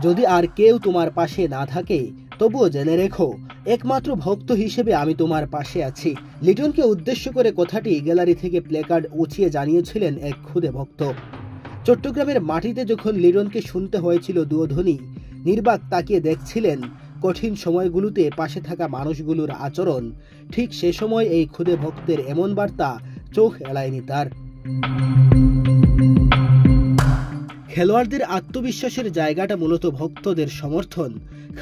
যদি আর কেউ তোমার পাশে না থাকে তবুও জেনে রেখো একমাত্র ভক্ত হিসেবে আমি তোমার পাশে আছি। লিটনকে উদ্দেশ্য করে কথাটি গ্যালারি থেকে প্লেকার্ড উঁচিয়ে জানিয়েছিলেন এক খুদে ভক্ত। চট্টগ্রামের মাটিতে যখন লিটনকে শুনতে হয়েছিল দুয়োধ্বনি, নির্বাক তাকিয়ে দেখছিলেন কঠিন সময়গুলোতে পাশে থাকা মানুষগুলোর আচরণ, ঠিক সে সময় এই খুদে ভক্তের এমন বার্তা চোখ এড়ায়নি তার। খেলোয়াড়দের আত্মবিশ্বাসের জায়গাটা মূলত ভক্তদের সমর্থন।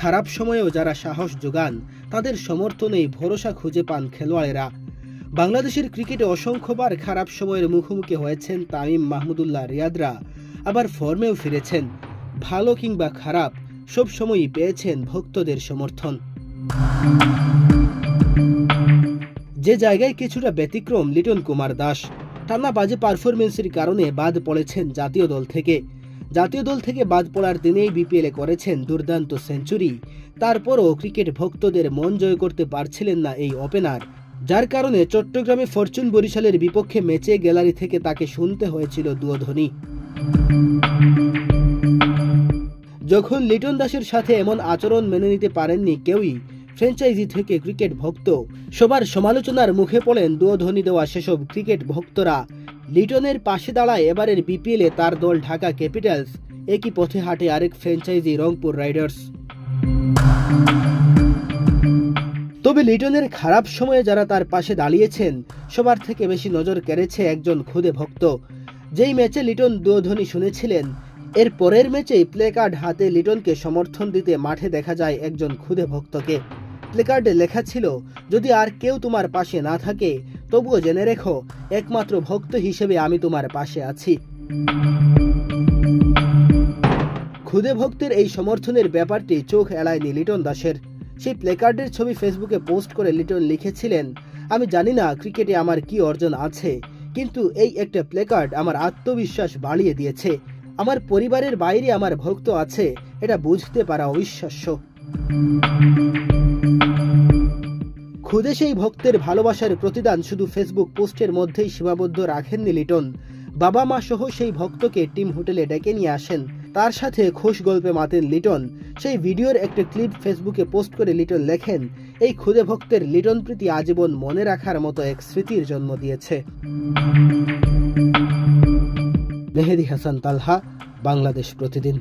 খারাপ সময়েও যারা সাহস যোগান তাদের সমর্থনেই ভরসা খুঁজে পান খেলোয়াড়েরা। বাংলাদেশের ক্রিকেটে অসংখ্যবার খারাপ সময়ের মুখোমুখি হয়েছেন তামিম, মাহমুদুল্লাহ, রিয়াদরা, আবার ফর্মেও ফিরেছেন। ভালো কিংবা খারাপ সব সময়ই পেয়েছেন ভক্তদের সমর্থন। যে জায়গায় কিছুটা ব্যতিক্রম লিটন কুমার দাস। টানা বাজে পারফরমেন্সের কারণে বাদ পড়েছেন জাতীয় দল থেকে। জাতীয় দল থেকে বাদ পড়ার দিনেই বিপিএলে করেছেন দুর্দান্ত সেঞ্চুরি। তারপরও ক্রিকেট ভক্তদের মন জয় করতে পারছিলেন না এই ওপেনার, যার কারণে চট্টগ্রামে ফরচুন বরিশালের বিপক্ষে ম্যাচে গ্যালারি থেকে তাকে শুনতে হয়েছিল দুয়োধ্বনি। যখন লিটন দাসের সাথে এমন আচরণ মেনে নিতে পারেননি কেউই, ফ্র্যাঞ্চাইজি থেকে ক্রিকেট ভক্ত, সবার সমালোচনার মুখে পড়েন দুয়োধ্বনি দেওয়া সেসব ক্রিকেট ভক্তরা। লিটনের পাশে দাঁড়ায় এবারের বিপিএলে তার দল ঢাকা ক্যাপিটালস, একই পথে হাঁটে আরেক ফ্র্যাঞ্চাইজি রংপুর রাইডার্স। তবে লিটনের খারাপ সময়ে যারা তার পাশে দাঁড়িয়েছেন সবার থেকে বেশি নজর কেড়েছে একজন খুদে ভক্ত। যেই ম্যাচে লিটন দুয়োধ্বনি শুনেছিলেন, এর পরের ম্যাচেই প্লেকার্ড হাতে লিটনকে সমর্থন দিতে মাঠে দেখা যায় একজন খুদে ভক্তকে। প্লেকার্ডে লেখা ছিল, যদি আর কেউ তোমার পাশে না থাকে তবুও জেনে রেখো একমাত্র ভক্ত হিসেবে আমি তোমার পাশে আছি। খুদে ভক্তের এই সমর্থনের ব্যাপারটি চোখ এড়ায়নি লিটন দাসের। সেই প্লেকার্ডের ছবি ফেসবুকে পোস্ট করে লিটন লিখেছিলেন, আমি জানি না ক্রিকেটে আমার কি অর্জন আছে, কিন্তু এই একটা প্লেকার্ড আমার আত্মবিশ্বাস বাড়িয়ে দিয়েছে। আমার পরিবারের বাইরে আমার ভক্ত আছে, এটা বুঝতে পারা অবিশ্বাস্য। খুদে সেই ভক্তের ভালোবাসার প্রতিদান শুধু ফেসবুক পোস্টের মধ্যেই সীমাবদ্ধ রাখেননি লিটন। বাবা মা সহ সেই ভক্তকে টিম হোটেলে ডেকে নিয়ে আসেন, তার সাথে খোশ গল্পে মাতেন লিটন। সেই ভিডিওর একটা ক্লিপ ফেসবুকে পোস্ট করে লিটন লেখেন, এই খুদে ভক্তের লিটন প্রীতি আজীবন মনে রাখার মতো এক স্মৃতির জন্ম দিয়েছে। মেহেদী হাসান তালহা, বাংলাদেশ প্রতিদিন।